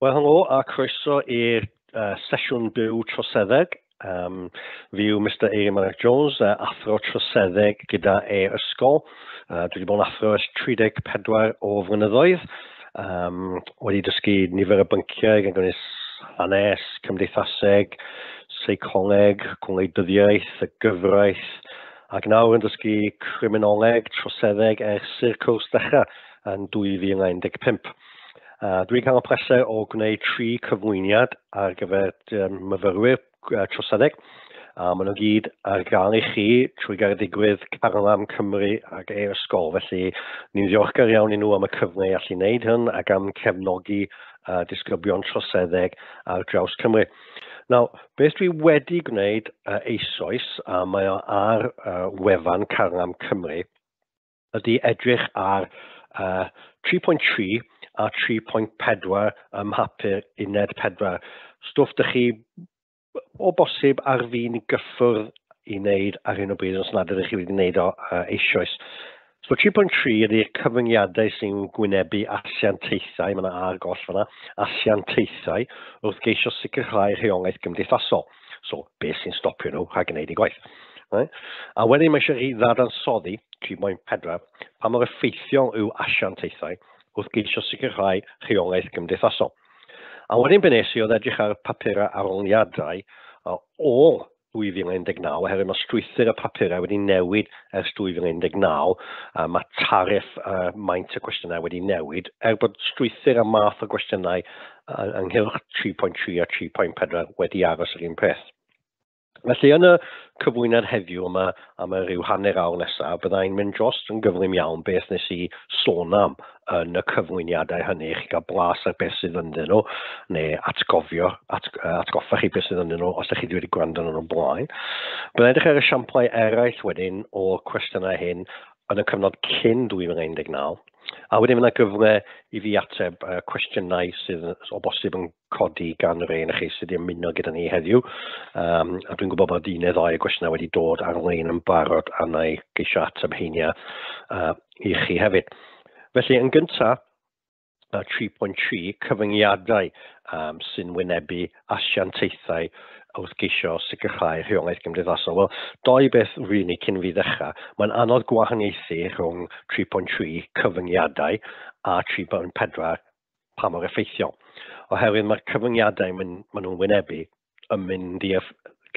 Wel, helo a croeso i'r sesiwn byw Troseddeg. Fi yw Mr Eirin Jones, athro Troseddeg gyda e-ysgol. Dwi wedi bod yn athro ers 34 o flynyddoedd. Wedi dysgu nifer y bynciau gan gynnwys hanes, cymdeithaseg, seicoleg, gwleidyddiaeth, y gyfraith, ac nawr yn dysgu criminoleg Troseddeg ers i'r cwrs dechrau yn 2015. Dwi'n cael y pleser o gwneud 3 cyflwyniad ar gyfer myfyrwyr Troseddeg. Maen nhw gyd ar gael i chi trwy garedigrwydd Carlam Cymru ac e-ysgol. Felly, ni'n ddiolchgar iawn i nhw am y cyfle i allu wneud hyn ac am cefnogi disgyblion Troseddeg ar draws Cymru. Nawr, beth dwi wedi gwneud eisoes, a mae o ar wefan Carlam Cymru, ydy edrych ar 3.3 a 3.4 ym mhapur uned 4. Stwff dych chi o bosib ar fin gyffwrdd i wneud ar hyn o bryd os nad ydych chi wedi wneud o eisoes. So 3.3 ydy'r cyfyngiadau sy'n gwynebu asiantaethau, mae yna argoll fyna, asiantaethau wrth geisio sicrhau rheolaeth gymdeithasol. So, beth sy'n stopio nhw rhag gwneud eu gwaith. Right? A wedyn mae eisiau chi ddadansoddi 3.4 pa mor effeithiol yw asiantaethau wrth geisio sicrhau rheolaeth gymdeithasol. A wedyn benes i oedd edrych ar papurau arholiadau o 2019, oherwydd mae strwythur y papurau wedi newid ers 2019, mae tariff maint y gwestiynau wedi newid, bod strwythur a math o gwestiynau ynghylch 3.3 a 3.4 wedi aros yr un peth. Felly, yn y cyflwyniad heddiw yma am y rhyw hanner awr nesaf, byddai'n mynd dros yn gyflym iawn beth nes i sôn am yn y cyflwyniadau hynny, chi gael blas ar beth sydd ynddyn nhw, neu atgoffa chi beth sydd ynddyn nhw os ydych chi wedi gwrando yn y blaen. Byddai'n edrych ar y siamplau eraill wedyn o'r cwestiynau hyn yn y cyfnod cyn 2019. A wedyn fyna gyfle i fi ateb cwestiynau sydd o bosib yn codi gan rhain chi sydd wedi ymuno gyda ni heddiw. A dwi'n gwybod bod un neu ddau gwestiynau wedi dod ar-lein yn barod a na i geisio ateb heina i chi hefyd. Felly, yn gyntaf, 3.3 cyfyngiadau sy'n wynebu asiantaethau wrth geisio sicrhau rheolaeth gymdeithasol. Wel, doi beth rili cyn fi ddechrau. Mae'n anodd gwahaniaethu rhwng 3.3 cyfyngiadau a 3.4 pa mor effeithiol. Oherwydd mae'r cyfyngiadau maen nhw'n wynebu yn mynd i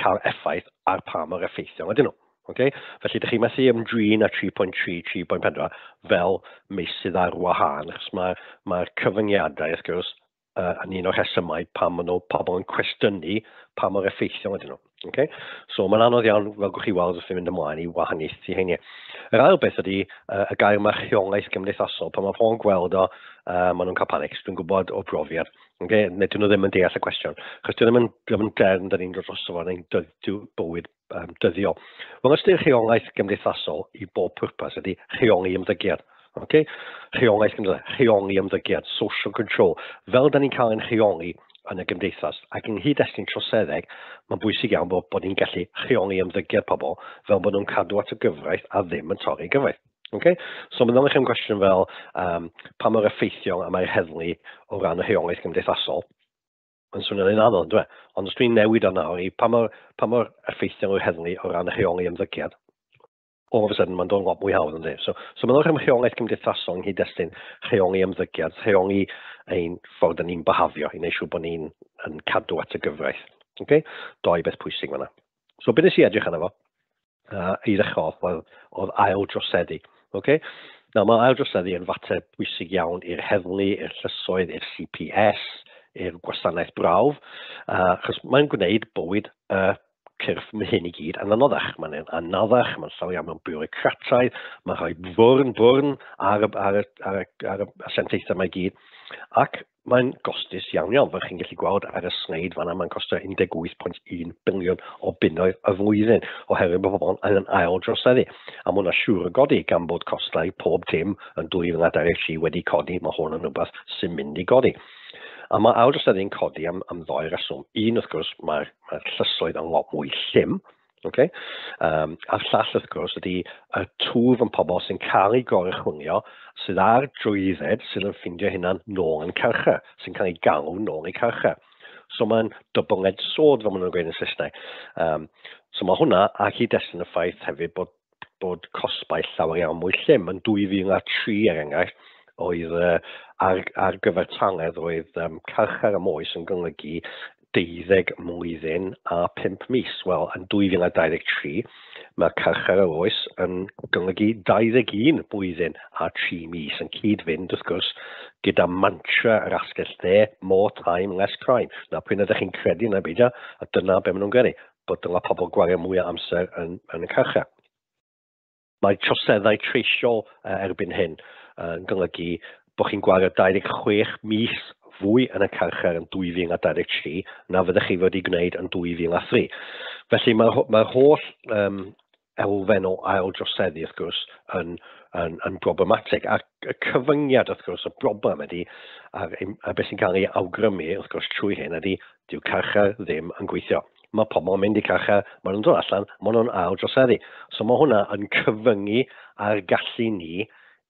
cael effaith ar pa mor effeithiol ydyn nhw. Okay? Felly, ydych chi methu ymdrin a 3.3, 3.4 fel meysydd ar wahân, achos mae'r cyfyngiadau, wrth gwrs, yn un o'r rhesymau pan maen nhw pobl yn cwestiynu pa mor effeithiol ydyn nhw. Okay? So, mae'n anodd iawn, fel gwch chi weld, wrth mynd ymlaen i wahaniaethu hynny. Yr ail beth ydy y gair yma rheolaeth gymdeithasol. Pan mae pobl yn gweld o, maen nhw'n cael panic, dwi'n gwybod o brofiad. Okay? Neu dyn nhw ddim yn deall y cwestiwn. Chos dyn nhw'n derm da ni'n dod drosto fo, neu'n bywyd dyddiol. Wel, ystyr rheolaeth gymdeithasol i bob pwrpas ydy rheoli ymddygiad. Okay? Rheoli ymddygiad, social control. Fel da ni'n cael ein rheoli yn y gymdeithas, ac yn hyd-destun Troseddeg, mae'n bwysig iawn bod ni'n gallu rheoli ymddygiad pobl fel bod nhw'n cadw at y gyfraith a ddim yn torri gyfraith. Okay? So, mae'n ddangos chi'n gwestiwn fel pa mor effeithiol am ei heddlu o ran y rheolaeth gymdeithasol. Yn swnio'n un anodd, dwi. Ond os dwi'n newid o nawr i pa mor effeithiol yw'r heddlu o ran y rheoli ymddygiad, all of a sudden mae'n dod lot mwy hawdd yn dweud. So mae'n ddangos am rheolaeth gymdeithasol yn hyd-destun rheoli ymddygiad, rheoli ein ffordd ni'n behafio i wneud siŵr bod ni'n cadw at y gyfraith. Okay? Doi beth pwysig fyna. So, beth nes i edrych yna fo? I ddechrau oedd ail droseddu. Okay? Nawr, mae ail droseddu yn fater bwysig iawn i'r heddlu, i'r llysoedd, i'r CPS, i'r gwasanaeth brawf, achos mae'n gwneud bywyd cyrff mae hyn i gyd yn anoddach. Mae'n anoddach, mae'n llawer iawn mewn biwrocrataidd, mae'n rhoi bwrn ar y asiantaethau mae gyd. Ac mae'n gostus iawn iawn, fel chi'n gallu gweld ar y sleid fan'na, mae'n costio 11.1 biliwn o bunnoedd y flwyddyn, oherwydd bod pobl yn ail droseddu. A mae hwnna siŵr yn godi gan bod costau pob dim yn 2023 wedi codi, mae hwn yn rhywbeth sy'n mynd i godi. A mae ail droseddu'n codi am ddoi reswm. Un, wrth gwrs, mae'r llysoedd yn lot mwy llym. Okay? A'r llall wrth gwrs ydy y twf yn pobl sy'n cael ei gorychwynio sydd ar drwydded sydd yn ffindio hynna'n nôl yn carcha, sy'n cael ei galw nôl i carcha. So mae'n double-edged sword fel maen nhw'n gweud yn Saesneg. So mae hwnna ac i destyn y ffaith hefyd bod cosbau llawer iawn mwy llym. Yn 2003 er enghraifft, oedd ar gyfer taledd oedd carchar y moes yn golygu 12 mlwyddyn a 5 mis. Wel, yn 2023, mae carchar y oes yn golygu 21 blwyddyn a 3 mis yn cyd-fynd, wrth gwrs, gyda mantra yr asgell more time, less crime. Na, pwy'n ydych chi'n credu na beidio, a dyna be maen nhw'n gyrru, bod dyna pobl gwario mwy o amser yn y carchar. Mae troseddau treisiol erbyn hyn yn golygu bod chi'n gwario 26 mis fwy yn y carchar yn 2023 na fyddech chi wedi gwneud yn 2003. Felly mae'r holl elfen o ail droseddu, wrth gwrs, yn problematig. Ac y cyfyngiad, wrth gwrs, y broblem ydy, a beth sy'n cael ei awgrymu, wrth gwrs, trwy hyn ydy, dyw carchar ddim yn gweithio. Mae pobl yn mynd i carchar, maen nhw'n dod allan, maen nhw'n ail droseddu. So mae hwnna yn cyfyngu ar gallu ni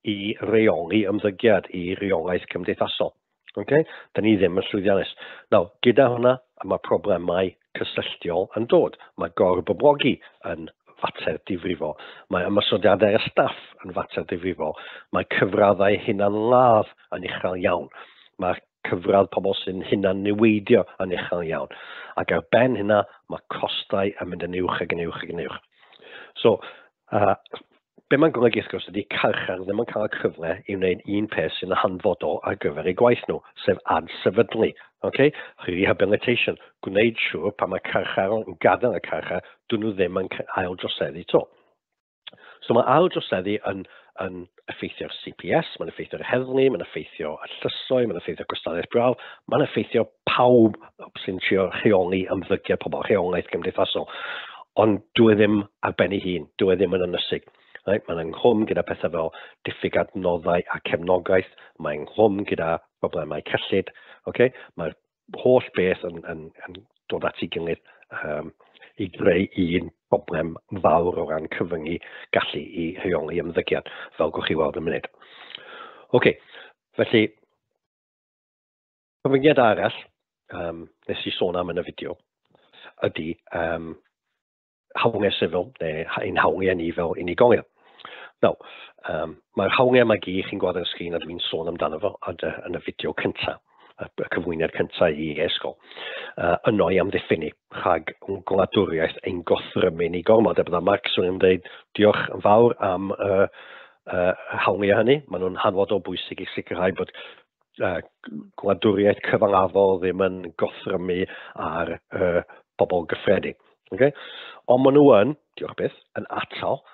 i reoli ymddygiad, i reolaeth cymdeithasol. Okay? Da ni ddim yn llwyddiannus. Nawr, gyda hwnna, mae problemau cysylltiol yn dod. Mae gorboblogi yn fater difrifol. Mae ymysodiadau y staff yn fater difrifol. Mae cyfraddau hunan ladd yn uchel iawn. Mae cyfradd pobl sy'n hunan niweidio yn uchel iawn. Ac ar ben hynna, mae costau yn mynd yn uwch ac yn uwch ac yn uwch. So, be mae'n golygu wrth gwrs ydy carchar ddim yn cael y cyfle i wneud un peth sy'n hanfodol ar gyfer eu gwaith nhw, sef adsefydlu. Okay? Rehabilitation. Gwneud siŵr pan mae carchar yn gadael y carchar, dyn nhw ddim yn ail droseddu to. So mae ail droseddu yn effeithio'r CPS, mae'n effeithio'r heddlu, mae'n effeithio y llysoedd, mae'n effeithio gwasanaeth brawf, mae'n effeithio pawb sy'n trio rheoli ymddygiad pobl, rheolaeth cymdeithasol. Ond dwi ddim ar ben ei hun, dwi ddim yn ynysig. Right? Mae'n ynghlwm gyda pethau fel diffyg adnoddau a cefnogaeth, mae'n ynghlwm gyda problemau cyllid. Okay? Mae'r holl beth yn dod at ei gilydd i greu un problem fawr o ran cyfyngu gallu i rheoli ymddygiad, fel gwch chi weld yn munud. Okay. Felly, cyfyngiad arall, nes i sôn am yn y fideo, ydy hawliau sifil, neu ein hawliau ni fel unigolion. Nawr, mae'r hawliau mae gyd chi'n gweld ar y sgrin a dwi'n sôn amdano fo yn y fideo cyntaf, y cyflwyniad cyntaf i e-sgol. Yno i amddiffyn rhag gwladwriaeth ein gothrymu ni gormod. Bydda Mark swn i'n dweud diolch yn fawr am hawliau hynny. Maen nhw'n hanfodol bwysig i sicrhau bod gwladwriaeth cyfalafol ddim yn gothrymu ar bobl gyffredin. Okay? Ond maen nhw diolch byth, yn atal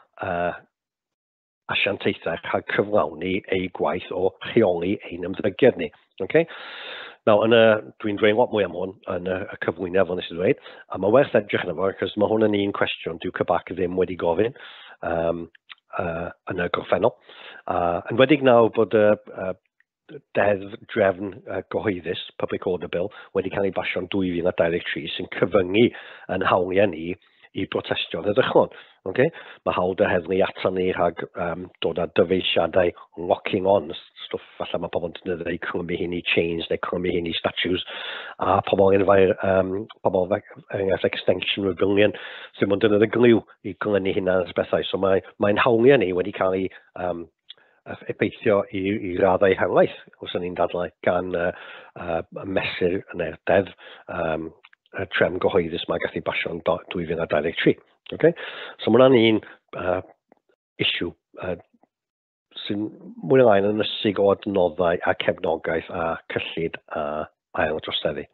asiantaethau rhag cyflawni ei gwaith o rheoli ein ymddygiad ni. Okay? Nawr, dwi'n dweud lot mwy am hwn yn y cyflwyniad fel nes i ddweud, a mae werth edrych yna fo, achos mae hwn yn un cwestiwn dyw cybac ddim wedi gofyn yn y gorffennol. Yn wedig nawr bod deddf drefn gyhoeddus, Public Order Bill, wedi cael ei basio'n 2023 sy'n cyfyngu yn hawliau ni i brotestio ddechrau. Okay? Mae hawl dy heddlu aton ni rhag dod â dyfeisiadau locking on, stwff falle mae pobl yn dweud clymu hyn i chains neu clymu hyn i statues, a pobl yn pobl extension rebellion sy'n mynd yn y gliw i glynu hynna as bethau. So mae'n hawliau ni wedi cael ei effeithio i raddau helaeth, os yni'n dadlau, gan mesur neu'r deddf trefn gyhoeddus mae gath ei basio yn 2023. Okay? So mae hwnna'n un issue sy'n mwy o lain yn ysig o adnoddau a cefnogaeth a cyllid a ail droseddu.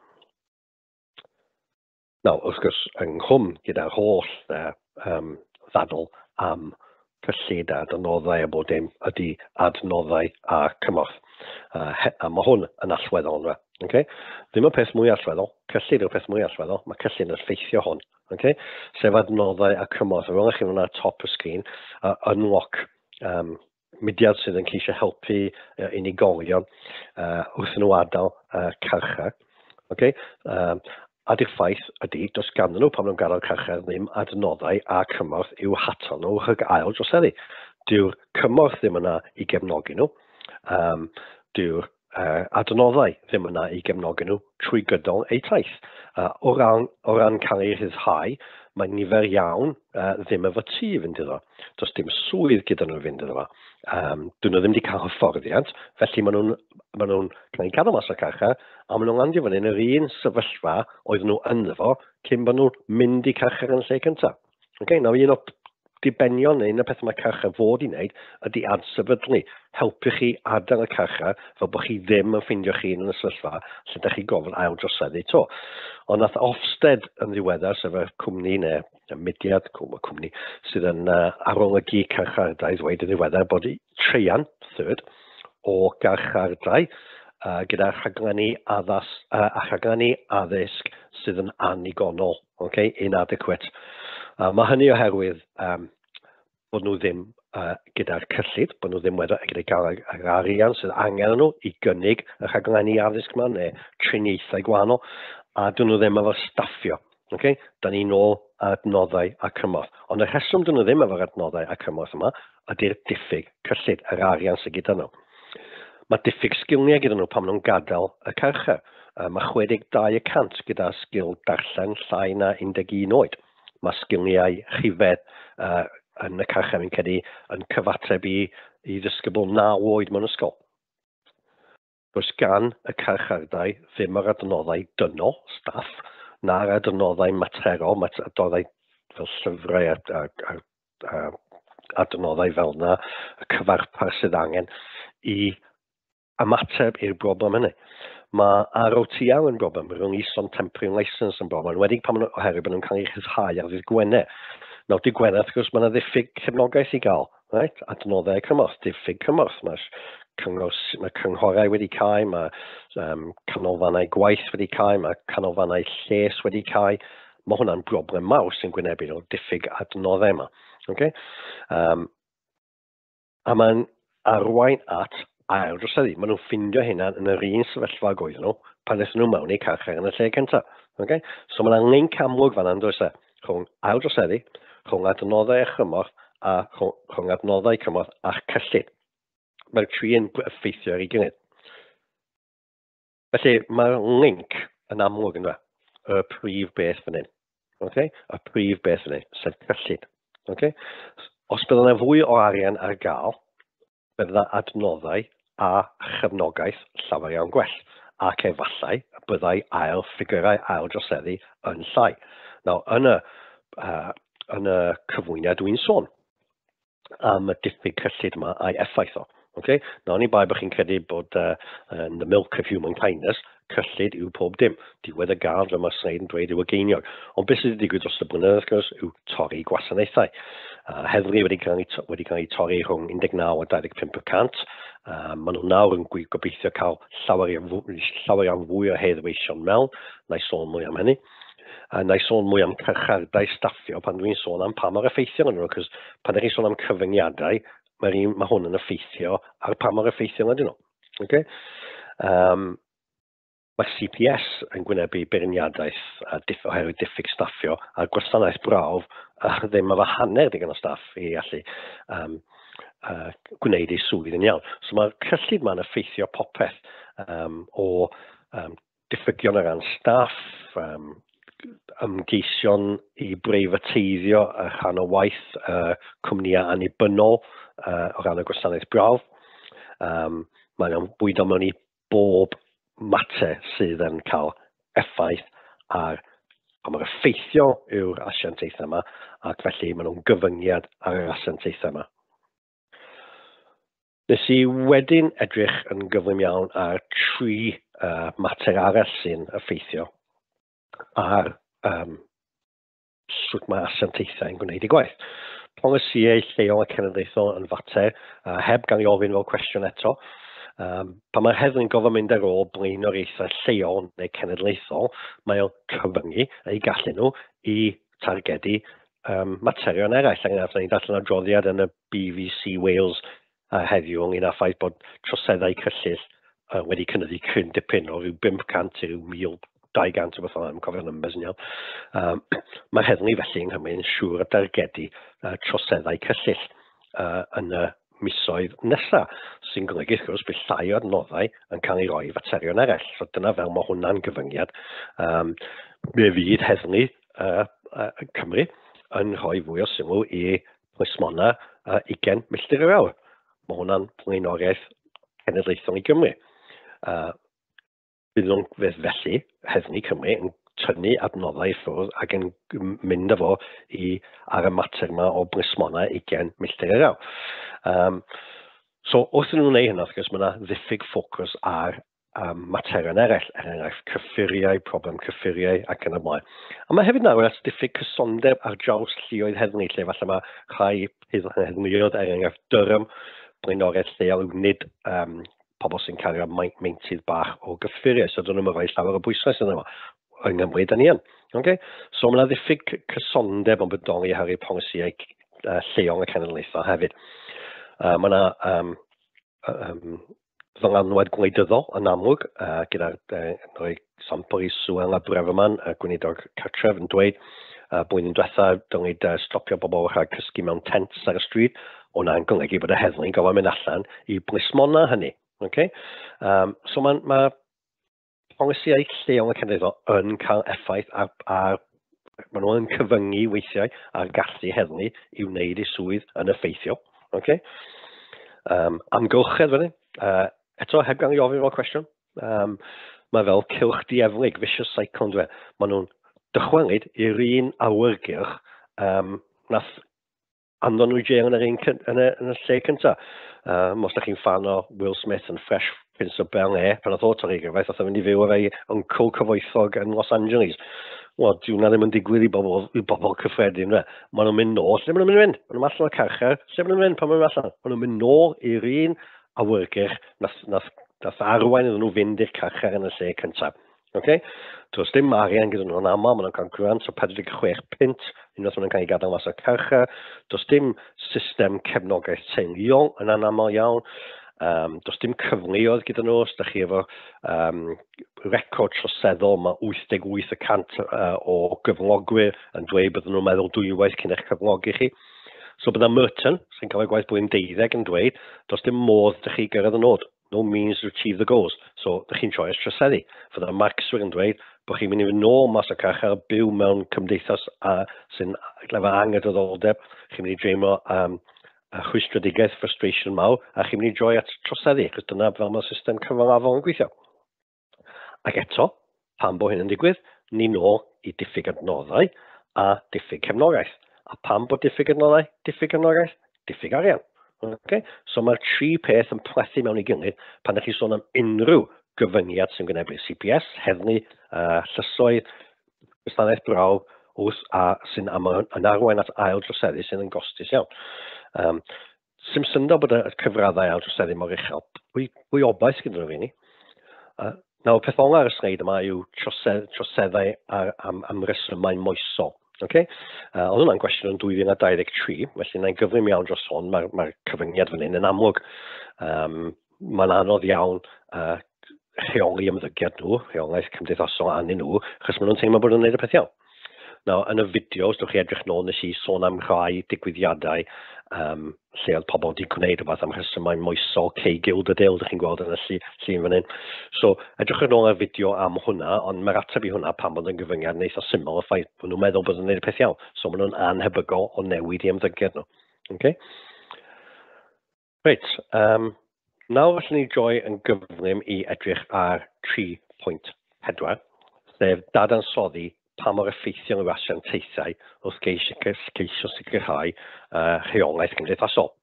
Nawr, wrth gwrs, ynghlwm gyda'r holl ddadl am cyllid a adnoddau a bod dim ydy adnoddau a cymorth. A mae hwn yn allweddol yna. Okay? Ddim yn peth mwy allweddol, cyllid yw'r peth mwy allweddol, mae cyllid yn effeithio hwn. Okay? Sef adnoddau a cymorth. Fel chi hwnna top y sgrin, unlock mudiad sydd yn ceisio helpu unigolion wrth nhw adael carchar. Okay? A di'r ffaith ydy, does ganddyn nhw pan nhw'n gadael carchar ddim adnoddau a cymorth i'w hato nhw rhag ail droseddu. Dyw'r cymorth ddim yna i gefnogi nhw. Dyw'r adnoddau ddim yna i gefnogi nhw trwy gydol eu taith. O ran cael ei rhyddhau, mae nifer iawn ddim efo tŷ fynd iddo. Does dim swydd gyda nhw fynd iddo. Dyn nhw ddim wedi cael hyfforddiant, felly maen nhw'n cael ei gadw mas o carchar, a maen nhw'n landio fan hyn yr un sefyllfa oedd nhw ynddo fo cyn bod nhw'n mynd i carchar yn lle cyntaf. Nawr un o dibenion neu un o peth mae carchar fod i wneud ydy ansefydlu. Helpu chi adael y carchar fel bod chi ddim yn ffeindio chi yn y sefyllfa lle ydych chi gofyn ail droseddu to. Ond nath Ofsted yn ddiweddar, sef y cwmni neu mudiad, cwmni sydd yn arolygu carchardau ddweud yn ddiweddar bod i treian, third, o garchardau gyda rhaglenni addysg sydd yn anigonol, inadequate. Mae hynny oherwydd bod nhw ddim gyda'r cyllid, bod nhw ddim wedi cael yr arian sydd angen nhw i gynnig y rhaglenni addysg yma neu triniaethau gwahanol, a dyn nhw ddim efo staffio. Da ni nôl adnoddau a cymorth. Ond y rheswm dyn nhw ddim efo'r adnoddau a cymorth yma ydy'r diffyg cyllid, yr arian sydd gyda nhw. Mae diffyg sgilniau gyda nhw pan nhw'n gadael y carchar. Mae 62% gyda sgil darllen llai na 11 oed. Mae sgilniau rhifedd yn y carchar yn cedi yn cyfateb i ddisgybl 9 oed mewn ysgol. Does gan y carchardau ddim yr adnoddau dynol, staff, na'r adnoddau materol, adnoddau fel llyfrau a adnoddau fel yna, y cyfarpar sydd angen i ymateb i'r broblem hynny. Mae ROTL yn broblem, Release on Temporary License yn broblem, wedi oherwydd bod nhw'n cael ei rhyddhau ar ddydd Gwener. Nawr, dydd Gwener, wrth gwrs, mae yna ddiffyg cefnogaeth i gael, adnoddau cymorth, diffyg cymorth. Mae cynghorau wedi cael, mae canolfannau gwaith wedi cael, mae canolfannau lles wedi cael. Mae hwnna'n broblem mawr sy'n gwynebu nhw diffyg adnoddau yma. A mae'n arwain at ail droseddu. Maen nhw'n ffindio hynna yn yr un sefyllfa goedden nhw pan ddeth nhw mewn i carchar yn y lle cyntaf. So mae yna link amlwg fan yna, does e? Rhwng ail droseddu, rhwng adnoddau a chymorth, a rhwng adnoddau cymorth a'ch cyllid. Mae'r tri yn effeithio ar ei gilydd. Felly mae'r link yn amlwg yn y prif beth fan hyn. Y prif beth fan hyn, sef cyllid. Os bydd yna fwy o arian ar gael, bydd yna adnoddau a chefnogaeth llawer iawn gwell, ac efallai byddai ffigurau ail droseddu yn llai. Nawr, yn y cyflwyniad dwi'n sôn am y diffyg cyllid yma a'i effaith o. Nawr ni bai bod chi'n credu bod yn the milk of human kindness, cyllid yw pob dim. Diwedd y gard yma sleid yn dweud yw y geiniog. Ond beth sydd wedi digwydd dros y blynyddoedd yw torri gwasanaethau. Heddlu wedi cael ei torri rhwng 19 a 25%. Maen nhw nawr yn gobeithio cael llawer iawn fwy o heddweision mewn. Na i sôn mwy am hynny. Na i sôn mwy am carchardau staffio pan dwi'n sôn am pa mor effeithiol yn nhw. Cos pan ydych chi'n sôn am cyfyngiadau, mae hwn yn effeithio ar pa mor effeithiol ydyn nhw. Mae CPS yn gwynebu beirniadaeth oherwydd diffyg staffio a gwasanaeth brawf ddim efo hanner digon o staff i allu gwneud ei swydd yn iawn. So mae'r cyllid ma'n effeithio popeth o diffygion o ran staff, ymgeision i breifateiddio y rhan o waith cwmnïau annibynnol o ran y gwasanaeth brawf. Mae'n bwydo mewn i bob mater sydd yn cael effaith ar pa mor effeithiol yw'r asiantaethau yma, ac felly maen nhw'n gyfyngiad ar yr asiantaethau yma. Nes i wedyn edrych yn gyflym iawn ar 3 mater arall sy'n effeithio ar sut mae asiantaethau yn gwneud eu gwaith. Polisïau lleol a cenedlaethol yn fater, heb gael ei ofyn fel cwestiwn eto. Pan mae'r heddlu'n gofyn mynd ar ôl blaenoriaethau lleol neu cenedlaethol, mae o'n cyfyngu ei gallu nhw i targedu materion eraill. Ni'n darllen adroddiad yn y BBC Wales heddiw ynglyn â'r ffaith bod troseddau cyllid wedi cynyddu cryn dipyn o ryw 500 i ryw 200 o beth o'n cofio'r numbers yn iawn. Mae'r heddlu felly yng Nghymru yn siŵr o dargedu troseddau cyllell yn y misoedd nesaf, sy'n golygu wrth gwrs bydd llai o adnoddau yn cael ei roi i faterion eraill. So dyna fel mae hwnna'n gyfyngiad. Mi fydd heddlu Cymru yn rhoi fwy o sylw i plismona 20 milltir yr awr. Mae hwnna'n blaenoriaeth cenedlaethol i Gymru. Bydd nhw'n felly heddlu Cymru yn tynnu adnoddau ffwrdd ac yn mynd efo ar y mater yma o blismona 20 milltir yr awr. So wrth nhw'n gwneud hynny, wrth gwrs, mae yna ddiffyg ffocws ar materion eraill, enghraifft cyffuriau, problem cyffuriau ac yn y blaen. A mae hefyd nawr diffyg cysondeb ar draws lluoedd heddlu, lle falle mae rhai heddluoedd enghraifft Durham, blaenoriaeth lleol yw nid pobl sy'n cario meintydd bach o gyffuriau, so dyn nhw'n rhoi llawer o bwyslais yna yng Nghymru da ni yn. Okay? So mae yna ddiffyg cysondeb yn bodoli ar eu polisïau lleol y cenedlaethol hefyd. Mae yna ddylanwad gwleidyddol yn amlwg, gyda rhoi sampl i Sŵel a Brefaman, gweinidog cartref yn dweud blwyddyn diwetha dylid stopio bobl rhag cysgu mewn tents ar y stryd, hwnna'n golygu bod y heddlu'n gofyn mynd allan i blismona hynny. Okay? So mae polisïau lleol y cenedlaethol yn cael effaith ar maen nhw'n cyfyngu weithiau ar gallu heddlu i wneud eu swydd yn effeithiol. Okay? Amgylchedd fyny. Eto, heb gael ei ofyn fel cwestiwn. Mae fel cylch dieflig, vicious cycle, dwi. Maen nhw'n dychwelyd i'r un awyrgylch nath anfon nhw i jail yn y lle cyntaf. Os ydych chi'n fan o Will Smith yn Fresh Prince of Bel-Air, pan oedd o torri gyfaith, oedd o'n mynd i fyw efo ei uncl cyfoethog yn Los Angeles. Wel, diwna ddim yn digwydd i bobl cyffredin. Maen nhw'n mynd nôl, lle maen nhw'n mynd? Maen nhw'n allan o carchar, lle maen nhw'n mynd pan maen nhw'n allan? Maen nhw'n mynd nôl i'r un awyrgych nath arwain iddyn nhw fynd i'r carchar yn y lle cyntaf. Okay? Does dim arian gyda nhw'n aml, maen nhw'n cael grant o 46 pint, unwaith maen nhw'n cael ei gadael mas o'r carchar. Does dim system cefnogaeth teuluol yn anaml iawn. Does dim cyfleoedd gyda nhw, os ydych chi efo record troseddol, mae 88% o gyflogwyr yn dweud byddwn nhw'n meddwl dwywaith cyn eich cyflogi chi. So bydda Merton, sy'n cael ei gwaith blwyddyn 12 yn dweud, does dim modd ydych chi gyrraedd y nod. No means to achieve the goals. So ydych chi'n choice troseddu. Fydda Maxwell yn dweud bod chi'n mynd i fynd nôl mas o carchar byw mewn cymdeithas sy'n efo anghyfrifoldeb. Chi'n mynd i dreimlo chwystredigaeth, frustration mawr, a chi'n mynd i droi at troseddu, achos dyna fel mae'r system cyfalafol yn gweithio. Ac eto, pan bod hyn yn digwydd, ni nôl i diffyg adnoddau a diffyg cefnogaeth. A pan bod diffyg adnoddau, diffyg cefnogaeth, diffyg arian. Okay? So mae'r tri peth yn plethu mewn I gilydd pan ydych chi sôn am unrhyw gyfyngiad sy'n gwneud CPS, heddlu, llysoedd, gwasanaeth brawf, sy'n yn arwain at ail droseddu sy'n yn gostus iawn. Sy'n syndod bod y cyfraddau ail droseddu mor uchel. Pwy obaith gyda nhw fi ni? Nawr, peth ola ar y sleid yma yw troseddau am resymau moesol. Okay? Oedd hwnna'n gwestiwn yn 2023, felly na'n gyflym iawn dros hwn, mae'r cyfyngiad fan hyn yn amlwg. Mae'n anodd iawn rheoli ymddygiad nhw, rheolaeth cymdeithasol anyn nhw, achos maen nhw'n teimlo bod nhw'n gwneud y peth iawn. Nawr, yn y fideos, dwch chi edrych nôl nes I sôn am rhai digwyddiadau lle oedd pobl wedi gwneud rhywbeth am rhesymau moesol cei Gilderdale, dych chi'n gweld yn y llun fan hyn. So, edrych nôl ar fideo am hwnna, ond mae'r ateb I hwnna pan bod yn gyfyngiad yn eitha syml, o ffaith bod nhw'n meddwl bod nhw'n gwneud y peth iawn. So, maen nhw'n anhebygol o newid I ymddygiad nhw. Okay? Reit, nawr allwn ni droi yn gyflym I edrych ar 3.4, sef dadansoddi pa mor effeithiol yw asiantaethau wrth geisio sicrhau rheolaeth cymdeithasol.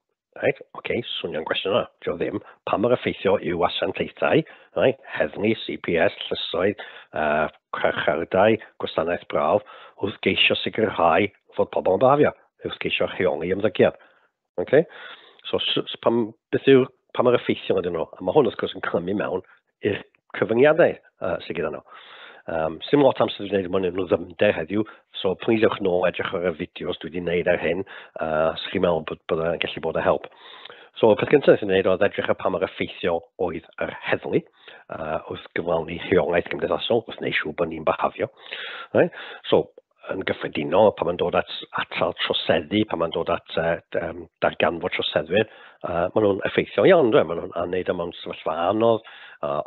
Right? Okay, swnio'n gwestiwn yna. Dio ddim. Pa mor effeithiol yw asiantaethau, right? Heddlu, CPS, llysoedd, carchardau, gwasanaeth braf, wrth geisio sicrhau fod pobl yn bafio, wrth geisio rheoli ymddygiad. Okay? So, pa mor effeithiol ydyn nhw? A mae hwn wrth gwrs yn clymu mewn i'r cyfyngiadau sydd gyda nhw. Sim lot amser wedi gwneud nhw ddymder heddiw, so plisewch nôl edrych ar y fideos dwi wedi gwneud ar hyn, os chi'n meddwl bod yn gallu bod y help. So, y peth gyntaf wnaethon ni wneud oedd edrych ar pa mor effeithiol oedd yr heddlu, wrth gyflawni rheolaeth gymdeithasol, wrth wneud siŵr bod ni'n behafio. Right? So, yn gyffredinol, pan mae'n dod at atal troseddu, pan mae'n dod at darganfod troseddwyr, maen nhw'n effeithiol iawn, dwi? Maen nhw'n wneud am sefyllfa anodd,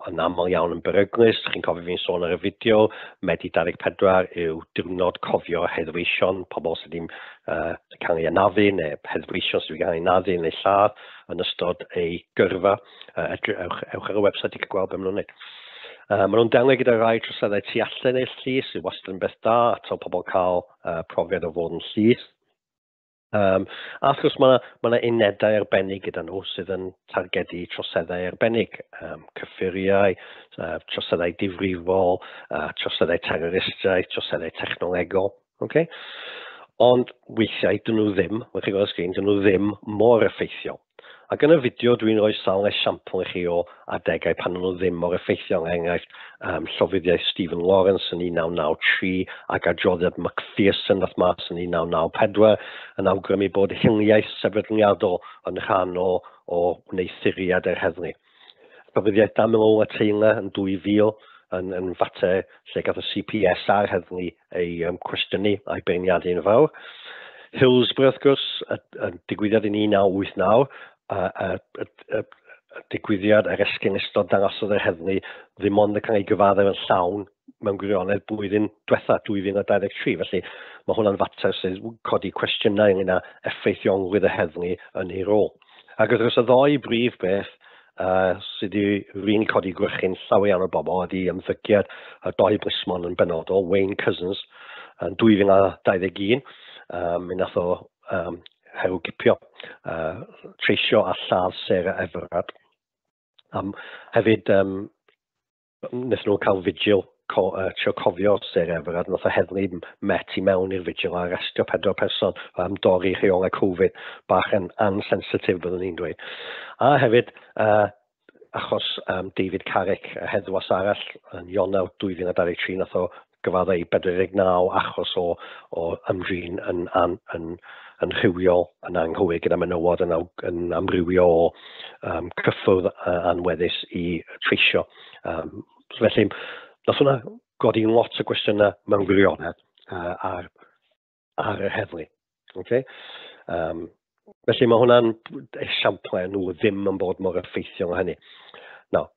yn aml iawn yn beryglus. Chi'n cofio fi'n sôn ar y fideo, Medi 24 yw diwrnod cofio heddweision, pobl sydd wedi'n cael ei anafu, neu heddweision sydd wedi cael ei anafu neu lladd yn ystod ei gyrfa. Ewch ar y website i gael gweld beth maen nhw'n gwneud. Maen nhw'n delio gyda rai troseddau tu allan i'r llys, sydd wastad yn beth da, atal pobl cael profiad o fod yn llys. A wrth gwrs, mae yna unedau arbennig gyda nhw sydd yn targedu troseddau arbennig, cyffuriau, troseddau difrifol, troseddau terroristaidd, troseddau technolegol. Okay? Ond weithiau, dyn nhw ddim, mae'n chi gweld sgrin, dyn nhw ddim mor effeithiol. Ac yn y fideo, dwi'n rhoi sawl esiampl i chi o adegau pan nhw ddim mor effeithiol. Enghraifft, llofruddiaeth Stephen Lawrence yn 1993 ac adroddiad McPherson nath mas yn 1994 yn awgrymu bod hiliaeth sefydliadol yn rhan o wneithuriad yr heddlu. Llofruddiaeth Damil a Taylor yn 2000 yn fater lle gath y CPS a'r heddlu ei cwestiynu a'i beirniadu'n fawr. Hillsborough, wrth gwrs, y digwyddiad yn 1989, digwyddiad ar esgyn ystod dangosodd yr heddlu ddim ond yn cael ei gyfadder yn llawn mewn gwirionedd blwyddyn diwetha 2023. Felly mae hwnna'n fater sydd codi cwestiynau ynglyn â effeithiolrwydd y heddlu yn ei rôl. Ac wrth gwrs y ddoi brif beth sydd wedi codi gwrchu'n llawer iawn o bobl ydy ymddygiad y doi blismon yn benodol, Wayne Couzens, yn 2021, mi nath o herwgipio, treisio a lladd Sarah Everard. Hefyd, wnaethon nhw cael vigil trio cofio Sarah Everard, nath o heddlu met i mewn i'r vigil a arestio 4 person am dorri rheolau Covid, bach yn ansensitif byddwn ni'n dweud. A hefyd, achos David Carrick, heddwas arall yn Ionawr 2023, nath o gyfadda i 49 achos o ymdrin yn rhywiol, yn anghywir gyda menywod yn amrywio o cyffwrdd anweddus i treisio. Felly, nath hwnna godi lot o gwestiynau mewn gwirionedd ar y heddlu. Okay? Felly mae hwnna'n esiamplau nhw ddim yn bod mor effeithiol o hynny. Nawr,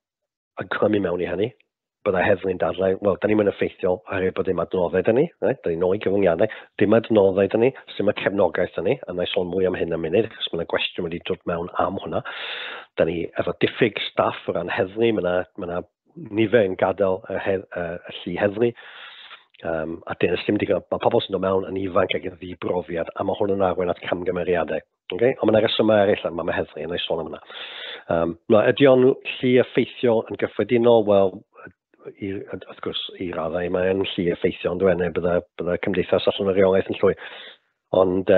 yn clymu mewn i hynny, byddai heddlu'n dadlau, wel, da ni'n effeithiol oherwydd bod dim adnoddau da ni, da ni'n ôl i gyfyngiadau, dim adnoddau da ni, sy'n mae cefnogaeth da ni, a na i sôn mwy am hyn am munud, achos mae'n gwestiwn wedi dod mewn am hwnna. Da ni efo diffyg staff o ran heddlu, mae nifer yn gadael y llu heddlu, a dyn ysdim digon, mae pobl sy'n dod mewn yn ifanc ac yn ddibrofiad, a mae hwn yn arwain at camgymeriadau. Okay? Ond mae'n resymau eraill am y heddlu, a na i sôn am hwnna. Ydy o'n llu effeithiol yn gyffredinol? Wel, wrth gwrs, i raddau, mae'n llu effeithio, ond dwi'n bydda cymdeithas allan o reolaeth yn llwy. Ond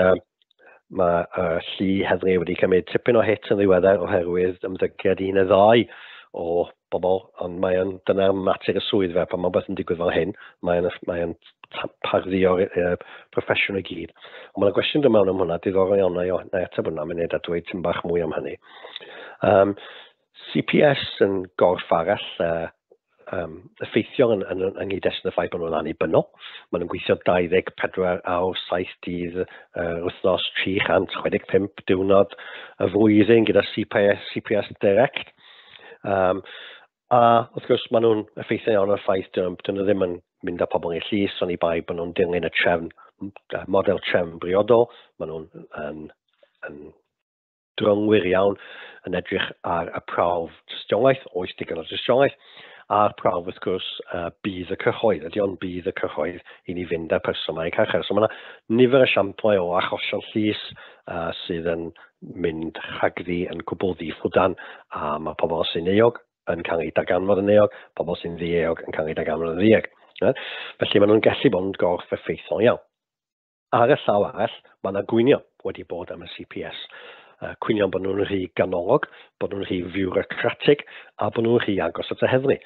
mae llu heddlu wedi cymryd tipyn o hit yn ddiweddar oherwydd ymddygiad 1 neu 2 o bobl, ond dyna mater y swydd fe, pan mae beth yn digwydd fel hyn, mae'n parddio'r proffesiwn i gyd. Ond mae'n gwestiwn dod mewn am hwnna, diddorol iawn na ateb hwnna, mae'n neud a dweud tym bach mwy am hynny. CPS yn gorff arall, effeithiol yn ynghyd-destun y ffaith bod nhw'n annibynnol. Maen nhw'n gweithio 24 awr, 7 dydd, wythnos, 365 diwrnod y flwyddyn gyda CPS direct. A wrth gwrs, maen nhw'n effeithio iawn o'r ffaith dyn nhw ddim yn mynd â pobl i'r llys, ond i bai bod nhw'n dilyn y trefn, model trefn briodol. Maen nhw'n dryngwyr iawn yn edrych ar y prawf tystiolaeth, oes digon o tystiolaeth, a'r prawf wrth gwrs bydd y cyhoedd. Ydy o'n bydd y cyhoedd i ni fynd â'r personau carchar. So mae yna nifer y siamplau o achosion llys sydd yn mynd rhagddi yn cwbl ddiffwdan, a mae pobl sy'n euog yn cael ei daganfod yn euog, pobl sy'n ddieog yn cael ei daganfod yn ddieg. Felly maen nhw'n gallu bod yn gorff effeithiol iawn. Ar y llaw arall, mae yna gwynion wedi bod am y CPS. Cwynion bod nhw'n rhy ganolog, bod nhw'n rhy fiwrocratig, a bod nhw'n rhy agos at y heddlu.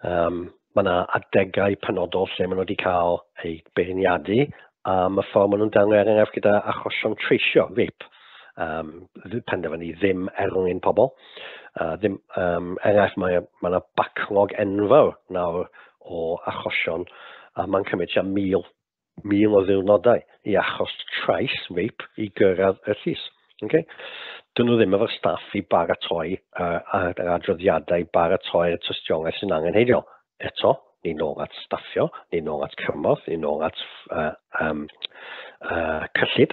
Mae yna adegau penodol lle maen nhw wedi cael ei beirniadu am y ffordd maen nhw'n delio er enghraifft gyda achosion treisio, rape. penderfynu ddim un pobl. Enghraifft, mae yna backlog enfawr nawr o achosion, a mae'n cymryd tua 1,000 o ddiwrnodau i achos trais feip i gyrraedd y llys. Okay? Dyn nhw ddim efo'r staff i baratoi yr adroddiadau i baratoi'r tystiolaeth sy'n angenheidiol. Eto, ni nôl at staffio, ni nôl at cymorth, ni nôl at cyllid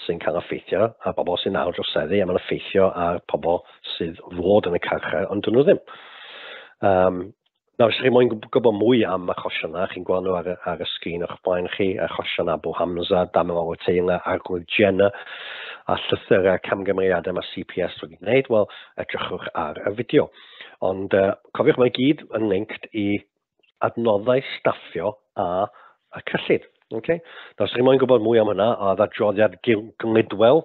sy'n cael effeithio a bobl sy'n nawr droseddu a mae'n effeithio ar pobl sydd fod yn y carchar, ond dyn nhw ddim. Nawr, os chi'n moyn gwybod mwy am achosion yna, chi'n gweld nhw ar y sgrin o'ch blaen chi, achosion Abu Hamza, Damel Owateila, Arglwydd Jenna, a llythyrau camgymeriadau mae CPS wedi gwneud, wel, edrychwch ar y fideo. Ond cofiwch mae gyd yn linked i adnoddau staffio a cyllid. Okay? Nawr, os chi'n moyn gwybod mwy am hynna, oedd adroddiad glidwel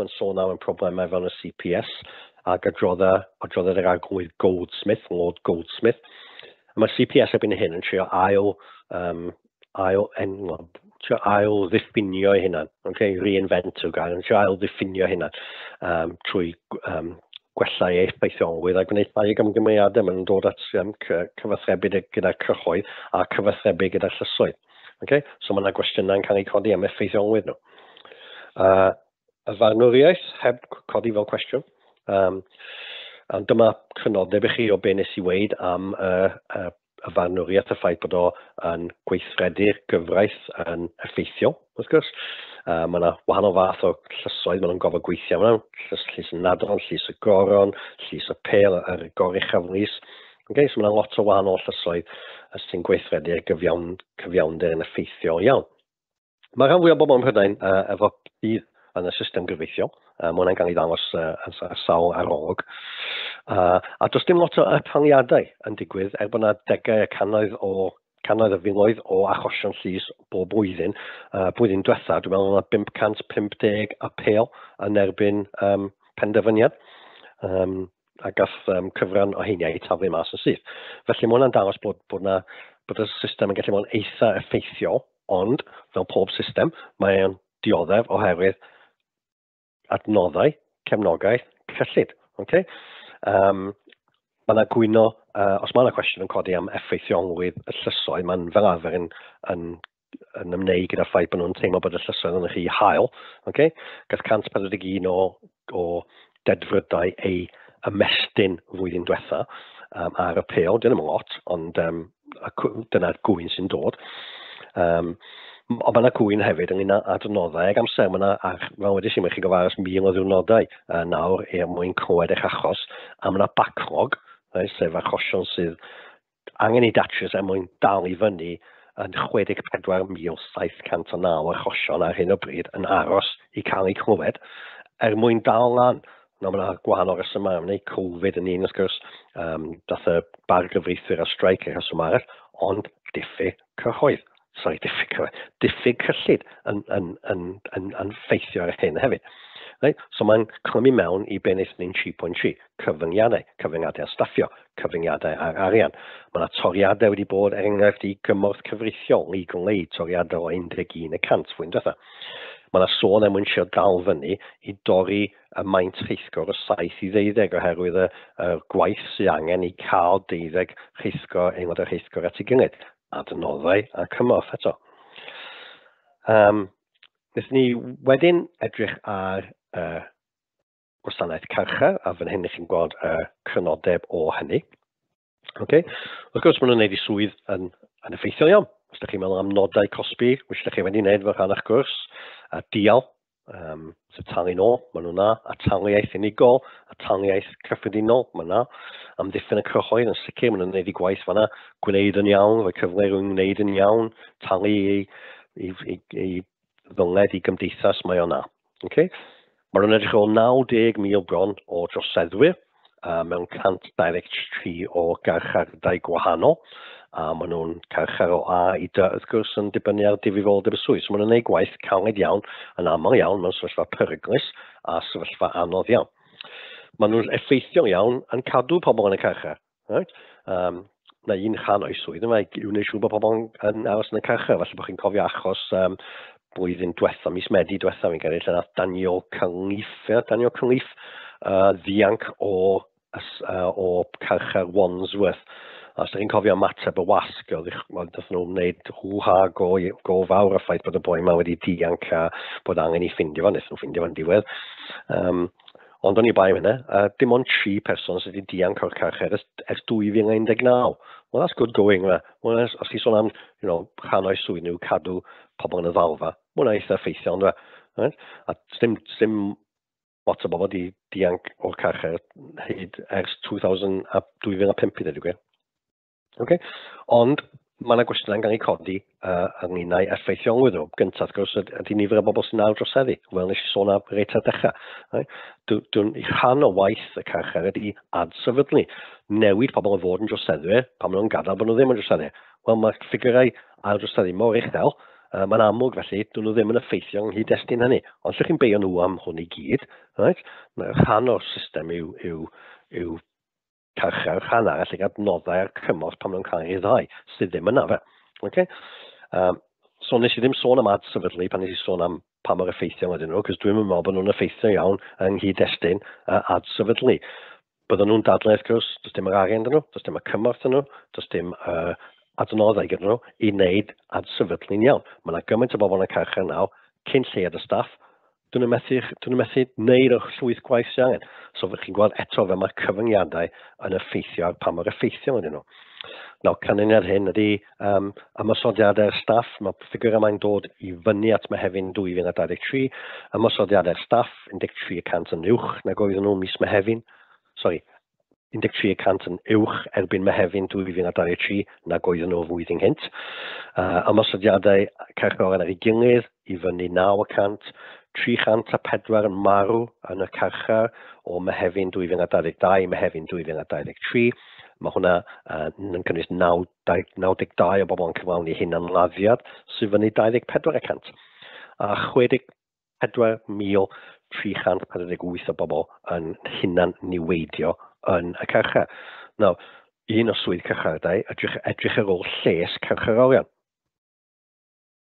yn sôn am y problemau fel y CPS, ac adroddiad yr Arglwydd Goldsmith, Lord Goldsmith. Mae CPS erbyn hyn yn trio ail ddiffinio hynna, okay? Reinvent yw gael, yn trio ail ddiffinio hynna trwy gwella ei effeithiolwydd a gwneud bai gymgymeriadau. Mae'n dod at cyfathrebu gyda cyhoedd a cyfathrebu gyda llysoedd. Okay? So mae yna gwestiynau'n cael ei codi am effeithiolwydd nhw. Y farnwriaeth heb codi fel cwestiwn. Dyma crynodeb i chi o be nes i weid am y farnwriaeth, y ffaith bod o yn gweithredu'r gyfraith yn effeithiol, wrth gwrs. Mae yna wahanol fath o llysoedd maen nhw'n gofod gweithio. Mae yna llys y Nadron, llys y Goron, llys y Pel, yr Gorych Aflys. Okay, so mae yna lot o wahanol llysoedd sy'n gweithredu'r cyfiawnder yn effeithiol iawn. Mae rhan fwy o bobl yn Mhrydain efo bydd yn y system gyfreithiol. Mae hwnna'n cael ei ddangos ar sawl arolwg. A does dim lot o etholiadau yn digwydd bod yna degau a cannoedd o filoedd o achosion llys bob blwyddyn. Blwyddyn diwetha, dwi'n meddwl yna 550 apel yn erbyn penderfyniad. A gath cyfran o heiniau i taflu mas yn syth. Felly mae hwnna'n dangos bod y system yn gallu bod yn eitha effeithiol, ond fel pob system, mae'n dioddef oherwydd adnoddau, cefnogaeth, cyllid. Okay? Mae yna gwyno, os mae yna cwestiwn yn codi am effeithiolwydd y llysoedd, mae'n fel arfer yn ymwneud gyda'r ffaith bod nhw'n teimlo bod y llysoedd yn chi hael. Okay? Gath 141 o dedfrydau ei ymestyn flwyddyn diwetha ar y pêl. Dyna ddim yn lot, ond dyna'r gwyn sy'n dod. Ond mae yna gwyn hefyd ynglyn â adnoddau ag amser. Mae yna, fel wedys i, mae chi gyfarus 1,000 o ddiwrnodau nawr mwyn clywed eich achos. A mae yna backlog, sef achosion sydd angen i datrys mwyn dal i fyny yn 64,709 achosion ar hyn o bryd yn aros i cael ei clywed mwyn dal lan. Mae yna gwahanol resymau, mae yna Covid yn un, wrth gwrs, dath y bargyfreithwyr a streic eich reswm arall, ond diffyg cyhoedd. Diffyg cyllid yn ffeithio ar hyn hefyd. Right? So mae'n clymu mewn i be wnaethon ni'n 3.3, cyfyngiadau a staffio, cyfyngiadau ar arian. Mae yna toriadau wedi bod enghraifft i gymorth cyfreithiol, legal aid, toriadau o 11%, fwy'n diwetha. Mae yna sôn am wynsio dal fyny i dorri y maint rheithgor o 7 i 12 oherwydd y gwaith sy'n angen i cael 12 aelod o rheithgor at ei gilydd. Adnoddau a cymorth eto. Wnaethon ni wedyn edrych ar gwasanaeth carchar, a fan hyn ych chi'n gweld crynodeb o hynny. Okay. Wrth gwrs, maen nhw'n gwneud i swydd yn effeithiol iawn. Os ydych chi'n meddwl am nodau cosbi, which ydych chi wedi gwneud fel rhan o'ch gwrs, a dial, sef talu nôl, maen nhw'n na, a taliaeth unigol, a taliaeth cyffredinol, maen nhw'n na, amddiffyn y cyhoedd yn sicr, maen nhw'n gwneud i gwaith fan'na, gwneud yn iawn, fe cyfle rwy'n gwneud yn iawn, talu i ddyled i gymdeithas mae o'na. Okay? Maen nhw'n edrych o 90,000 bron o droseddwyr, mewn 123 o garchardau gwahanol, a maen nhw'n carchar o A i D, wrth gwrs, yn dibynnu ar difrifoldeb y swydd. So maen nhw'n gwneud gwaith caled iawn, yn aml iawn, mewn sefyllfa peryglus a sefyllfa anodd iawn. Maen nhw'n effeithiol iawn yn cadw pobl yn y carchar. Right? Na un rhan o'i swydd, yma i'w wneud siŵr bod pobl yn aros yn y carchar, felly bod chi'n cofio achos blwyddyn diwetha, mis Medi diwetha fi'n gyrru, lle nath Daniel Cynlif ddianc o carchar Wandsworth. A os ydych chi'n cofio mateb y wasg, oedd nhw'n wneud hwha go fawr y ffaith bod y boi yma wedi dianc a bod angen i ffindio fo, nes nhw'n ffindio fo'n diwedd. Ond o'n i bai hynny, dim ond 3 person sydd wedi dianc o'r carchar ers 2019. Well, that's good going. Well, os ti sôn am rhan o'i swydd nhw cadw pobl yn y ddalfa, mae'n eitha effeithiol, ynddo? Right? A dim lot o bobl wedi dianc o'r carchar hyd ers 2005, dweud gwir. Okay. Ond mae yna gwestiwn yn cael ei codi ynglyn â'i effeithiol wyddw. Gyntaf, gwrs, ydy nifer o bobl sy'n nawr droseddu. Wel, nes i sôn am reit ar dechrau. Rhan o waith y carchar ydy adsefydlu. Newid pobl yn fod yn droseddwyr pan maen nhw'n gadael bod nhw ddim yn droseddu. Wel, mae ffigurau ail-droseddu mor uchel. Mae'n amlwg felly, dyn nhw ddim yn effeithio yng nghyd-destun hynny. Ond lle chi'n beio nhw am hwn i gyd, rhan o'r system yw carchar, rhan arall ag adnoddau ar cymorth pan maen nhw'n cael ei ddau, sydd ddim yna fe. Okay? So nes i ddim sôn am adsefydlu pan nes i sôn am pa mor effeithiol ydyn nhw, cos dwi'n meddwl bod nhw'n effeithio iawn yng nghyd-destun adsefydlu. Bydden nhw'n dadlau, wrth gwrs, does dim yr arian dyn nhw, does dim y cymorth dyn nhw, does dim adnoddau gyda nhw i wneud adsefydlu'n iawn. Mae yna gymaint o bobl yn y carchar naw, cyn lled y staff, dyn nhw'n methu wneud y llwyth gwaith sy'n angen. So chi'n gweld eto fe mae'r cyfyngiadau yn effeithio ar pa mor effeithiol ydyn nhw. Nawr, canlyniad hyn ydy ymosodiadau'r staff. Mae ffigur yma'n dod i fyny at Mehefin 2023. Ymosodiadau'r staff, 13% yn uwch nag oedden nhw mis Mehefin. 13% yn uwch erbyn Mehefin 2023 nag oedden nhw flwyddyn hynt. Ymosodiadau carcharorion ar ei gilydd i fyny 9%. 304 yn marw yn y carchar o Mehefin 2022 i Mehefin 2023. Mae hwnna yn cynnwys 92 o bobl yn cyflawni hunanladdiad sydd fyny 24%. A 64,348 o bobl yn hunan niweidio yn y carchar. Nawr, un o swydd carchardau edrych ar ôl lles carcharorion.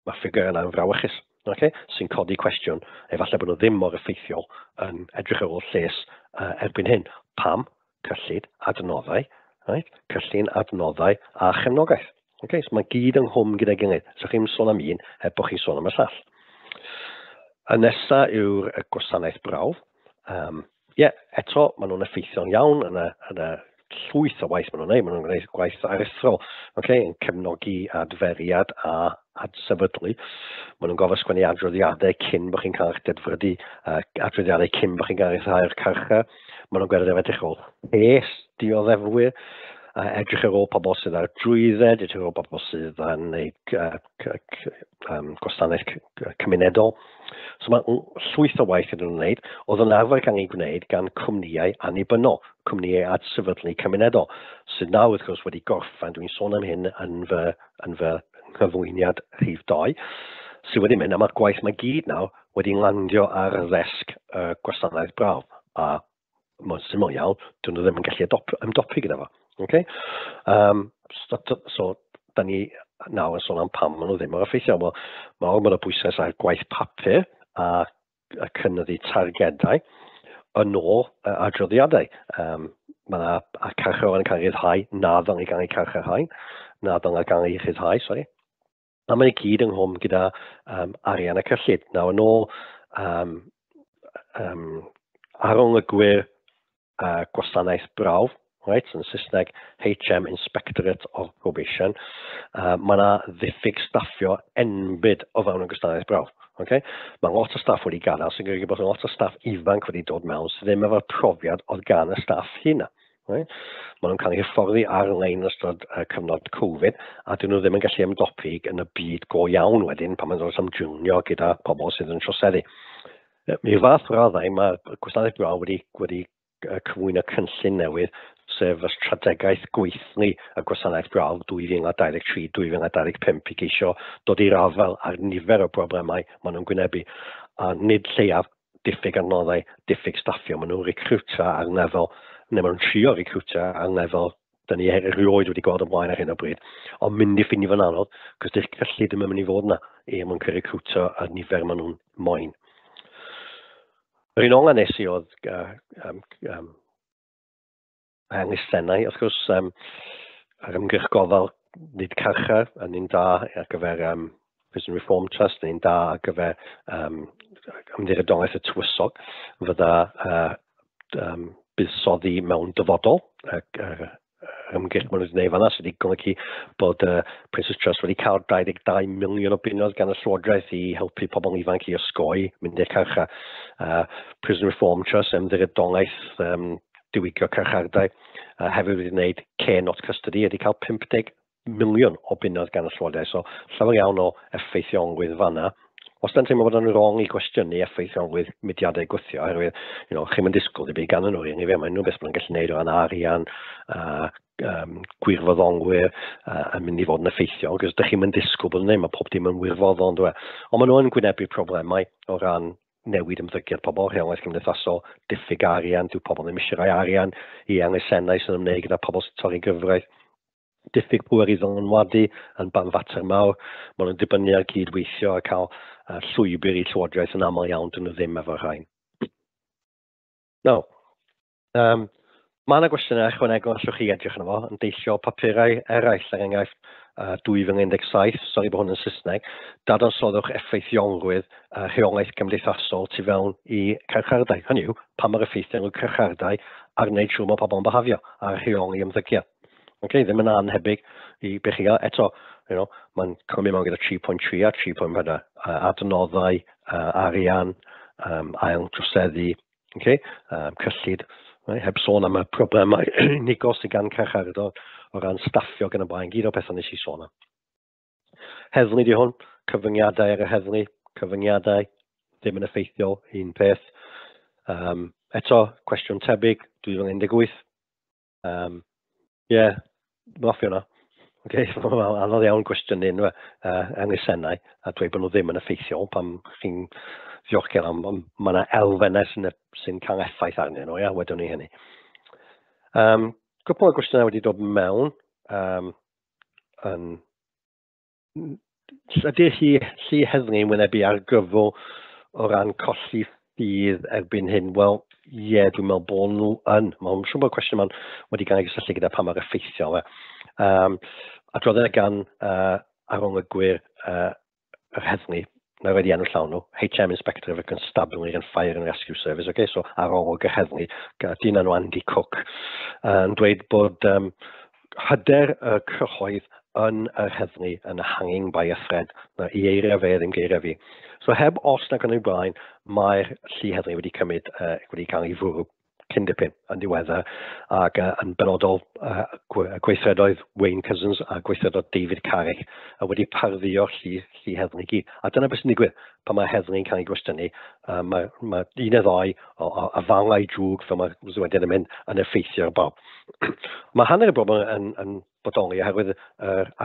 Mae ffigur yna'n frawachus. Okay? Sy'n codi cwestiwn, efallai bod nhw ddim mor effeithiol yn edrych ar ôl lles erbyn hyn. Pam? Cyllid, adnoddau, right? Cyllun, adnoddau a chefnogaeth. Okay? So mae gyd yng nghwm gyda'i gilydd. So chi'n sôn am un, heb bod chi'n sôn am y llall. Y nesaf yw'r gwasanaeth brawf. Eto, maen nhw'n effeithiol iawn yn y llwyth o waith maen nhw'n gwneud. Maen nhw'n gwneud gwaith aruthrol, yn cefnogi adferiad a adsefydlu. Maen nhw'n gofio sgwennu adroddiadau cyn bod chi'n cael eich dedfrydu, adroddiadau cyn bod chi'n cael eich ddau'r carchar. Maen nhw'n gwneud edrych ôl lles dioddefwyr, edrych ar ôl pobl sydd ar drwydded, edrych ar ôl pobl sydd yn gwasanaeth cymunedol. So mae llwyth o waith ydyn nhw'n gwneud, oedd yn arfer cael ei gwneud gan cwmnïau annibynnol, cwmnïau adsefydlu cymunedol, sydd nawr wrth gwrs wedi gorffen, dwi'n sôn am hyn yn fy nghyflwyniad rhif 2, sydd wedi mynd, a mae'r gwaith mae gyd nawr wedi landio ar ddesg gwasanaeth brawf, a mae'n syml iawn, dyn nhw ddim yn gallu ymdopi gyda fo. Okay? So, da ni nawr yn sôn am pam maen nhw ddim o'r effeithiol. Mae o'n bwysau ar gwaith papur a cynnyddu targedau yn ôl adroddiadau. Mae yna carcharorion yn cael ei ryddhau, na ddylwn i gael ei carcharhau, na ddylwn i gael ei ryddhau, sori. A mae'n gyd yng nghwm gyda arian y cyllid. Nawr, yn ôl arolygwyr gwasanaeth brawf, right, yn Saesneg HM Inspectorate of Probation, mae yna ddiffyg staffio enbyd o fewn y gwasanaeth brawf. Okay? Mae lot o staff wedi gadael, sy'n gwneud bod lot o staff ifanc wedi dod mewn, sydd ddim efo'r profiad oedd gan y staff hynna. Right? Mae nhw'n cael ei hyfforddi ar-lein yn ystod cyfnod Covid, a dyn nhw ddim yn gallu ymdopi yn y byd go iawn wedyn pan mae'n dod am jwnio gyda pobl sydd yn troseddu. Mi'r fath raddau, mae gwasanaeth brawf wedi cyflwyno cynllun newydd, sef y strategaeth gweithlu y gwasanaeth brawf 2023-2025 i geisio dod i'r afel ar nifer o broblemau maen nhw'n gwynebu. A nid lleiaf diffyg adnoddau, diffyg staffio, maen nhw'n recruta ar lefel, neu maen nhw'n trio recruta ar lefel da ni erioed wedi gweld ymlaen ar hyn o bryd. Ond mynd I ffini fan anodd, cos dych cyllid ddim yn mynd I fod yna mwyn recrwtio a nifer maen nhw'n moyn. Yr un ola nes I oedd elusennau, wrth gwrs, ar ymgyrch gofal nid carchar, a ni'n da ar gyfer Prison Reform Trust, ni'n da ar gyfer ymddiriedolaeth y tywysog, fydda buddsoddi mewn dyfodol, ymgyrch maen nhw wedi gwneud fan'na, sydd wedi golygu bod Princess Trust wedi cael 22 miliwn o bunnoedd gan y Llywodraeth I helpu pobl ifanc I osgoi mynd i'r carchar. Prison Reform Trust, ymddiriedolaeth diwygio carchardau, hefyd wedi gwneud care not custody, wedi cael 50 miliwn o bunnoedd gan y Llywodraeth. So, llawer iawn o effeithiolwydd fan'na. Os da'n teimlo bod yn wrong I gwestiynu effeithiolwydd mudiadau gwthio, oherwydd, chi'n mynd disgwyl I byd gan nhw, I fe, mae nhw beth ma'n gallu gwneud o ran arian, gwirfoddolwyr yn mynd I fod yn effeithiol, cos ydych chi'n mynd disgwyl bod yn neud, mae pob dim yn wirfoddol, dwi'n ond maen nhw'n gwynebu problemau o ran newid ymddygiad pobl, rheolaeth cymdeithasol, diffyg arian, dyw pobl ddim eisiau rhoi arian I elusennau sy'n ymwneud gyda pobl sy'n torri gyfraith, diffyg pŵer I ddylunwadu yn banfater mawr, maen nhw'n dibynnu ar gydweithio a cael llwybr I Llywodraeth yn aml iawn dyn nhw ddim efo rhain. Now, mae yna gwestiynau ychwanegol allwch chi edrych yno fo, yn deillio papurau eraill, er enghraifft 2017, sori bod hwn yn Saesneg, dadansoddwch effeithiolwydd rheolaeth cymdeithasol tu fewn I carchardau. Hynny yw, pa mae'r effeithiau nhw'n carchardau ar wneud siŵr mae pobl yn behafio ar rheoli ymddygiad. Okay, ddim yn anhebyg I beth chi gael. Eto, mae'n cymryd mewn gyda 3.3 a 3.4 adnoddau, arian, ail droseddu, cyllid, heb sôn am y problemau unigol sydd gan carchardor o ran staffio gan y blaen, gyd o pethau nes I sôn am. Heddlu di hwn, cyfyngiadau ar y heddlu, cyfyngiadau, ddim yn effeithiol, un peth. Eto, cwestiwn tebyg, 2018. Maffi hwnna. Anodd iawn gwestiynu elusennau a dweud bod nhw ddim yn effeithiol pan chi'n ddiolchgar am mae yna elfennau sy'n cael effaith arnyn nhw, wedwn ni hynny. Cwpl o gwestiynau wedi dod mewn. Ydy'r llu heddlu yn wynebu argyfwng o ran colli ffydd erbyn hyn? Wel, dwi'n meddwl bod nhw yn. Mae'n siŵr bod cwestiwn yma'n wedi cael ei gysylltu gyda pa mae'r effeithiol. Adroddiad gan arolygwyr yr heddlu, na wedi enw llawn nhw, HM Inspector of the Constabulary and Fire and Rescue Service, so arolwg y heddlu, dyn enw Andy Cook, yn dweud bod hyder y cyhoedd yn yr heddlu yn hanging by a thread, na I eiria fe ddim geiria fi. So heb os nag yn ei blaen, mae'r llu heddlu wedi cymryd, wedi cael ei fwrw cyn dipyn yn diweddar, ac yn benodol gweithredoedd Wayne Cousins a gweithredoedd David Carrick wedi parddio llu heddlu gyd. A dyna beth sy'n digwydd pan mae heddlu'n cael ei gwestiynu, mae un neu ddoi o afalau drwg fel mae'r ddywediad yn mynd yn effeithio ar bob. Mae hanner y bobl yn bodoli oherwydd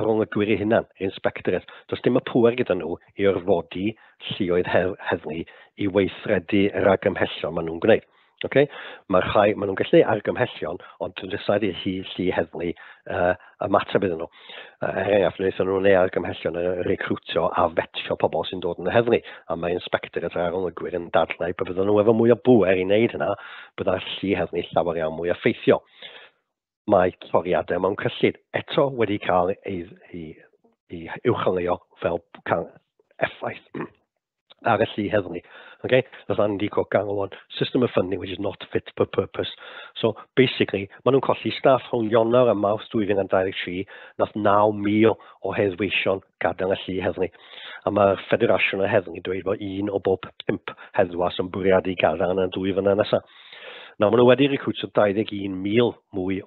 arolygwyr eu hunan, yr inspectorate. Does dim y pŵer gyda nhw I orfodi lluoedd heddlu I weithredu yr argymhellion maen nhw'n gwneud. Maen nhw'n gallu argymhellion, ond dwi'n decide I llu heddlu ymateb iddyn nhw. Enghraifft, wnaethon nhw'n ei argymhellion recrwtio a fetio pobl sy'n dod yn y heddlu. A mae inspectorate ar arolygwyr yn dadlau bod bydden nhw efo mwy o bŵer I wneud hynna, bydda'r llu heddlu llawer iawn mwy effeithiol. Mae toriadau mewn cyllid eto wedi cael ei uwcholeuo fel cael effaith ar y llu heddlu. Does Andy Cook galw o'n system of funding which is not fit for purpose. So basically, maen nhw'n colli staff rhwng Ionawr a Mawrth 2023, nath 9,000 o heddweision gadael y llu heddlu. A mae'r Federasiwn y Heddlu dweud bod 1 o bob 5 heddwas yn bwriadu gadael yn y 2 flynedd nesaf. Maen nhw wedi recrwtio 21,000 mwy o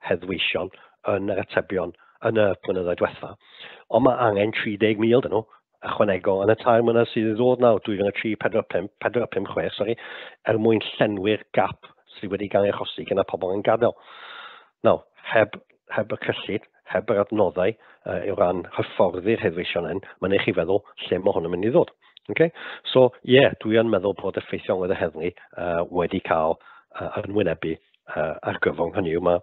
heddweision yn yr atebion yn y blynyddoedd diwetha. Ond mae angen 30,000 dyn nhw ychwanegol yn y tair mlynedd sydd I ddod nawr, 2003-456, mwyn llenwi'r gap sydd wedi cael ei achosi gyda pobl yn gadael. Nawr, heb y cyllid, heb yr adnoddau o ran hyfforddi'r heddweision hyn, mae'n eich I feddwl lle mae hwn yn mynd I ddod. So, dwi yn meddwl bod effeithiolwydd y heddlu wedi cael yn wynebu argyfwng. Hynny yw, mae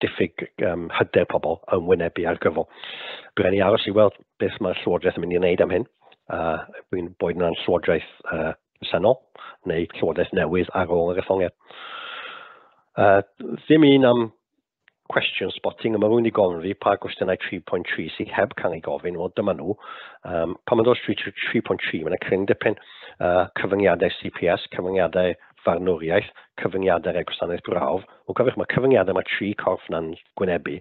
diffyg hyder pobl yn wynebu argyfol. Bydd ni aros I weld beth mae'r Llywodraeth yn mynd I wneud am hyn. Bydd boed yna'n Llywodraeth presennol neu Llywodraeth newydd ar ôl yr etholiad. Ddim un am question spotting, a mae rhywun I gofyn fi pa gwestiynau 3.3 sydd heb cael ei gofyn, wel dyma nhw. Pan mae'n dod 3.3, mae'n crynodeb cyfyngiadau CPS, cyfyngiadau farnwriaeth, cyfyngiadau gwasanaeth brawf. O gyfeich mae cyfyngiadau mae 3 corff na'n gwynebu.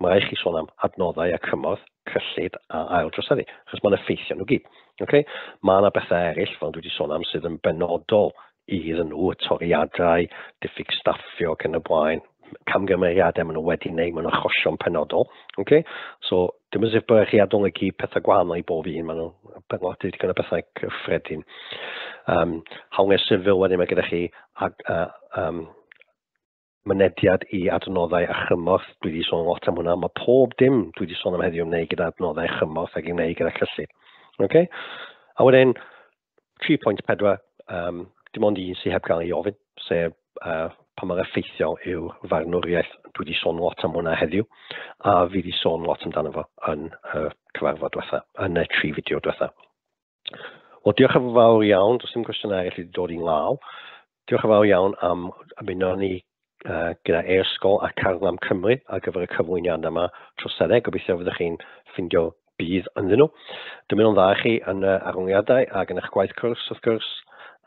Mae rhaid chi sôn am adnoddau a cymorth, cyllid a ail droseddu, achos mae'n effeithio nhw gyd. Okay? Mae yna bethau eraill, fel dwi wedi sôn am, sydd yn benodol iddyn nhw, toriadau, diffyg staffio ac yn y blaen, camgymeriadau maen nhw wedi wneud, maen nhw'n achosion penodol. Okay? So, dim as if bod chi adolygu pethau gwahanol I bob un, maen nhw'n benodol gyda pethau cyffredin. Hawliau sifil wedyn mae gyda chi mynediad I adnoddau a chymorth, dwi wedi sôn lot am hwnna, mae pob dim dwi wedi sôn am heddiw wneud gyda adnoddau a chymorth ac I wneud gyda cyllid. Okay? A wedyn, 3.4, dim ond un sydd heb cael ei ofyn, sef pa mae'r effeithiol yw farnwriaeth. Dwi wedi sôn lot am hwnna heddiw, a fi wedi sôn lot amdano fo yn y cyfarfod diwetha, yn y 3 fideo diwetha. Wel, diolch yn fawr iawn, does dim cwestiynau eraill wedi dod i'n law. Diolch yn fawr iawn am ymuno ni gyda e-sgol a Carlam Cymru ar gyfer y cyflwyniad yma Troseddeg. Gobeithio fyddwch chi'n ffindio bydd ynddyn nhw. Dymuno'n dda chi yn arholiadau ac yn eich gwaith cwrs, wrth gwrs,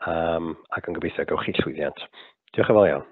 ac yn gobeithio gewch chi llwyddiant. Diolch yn fawr iawn.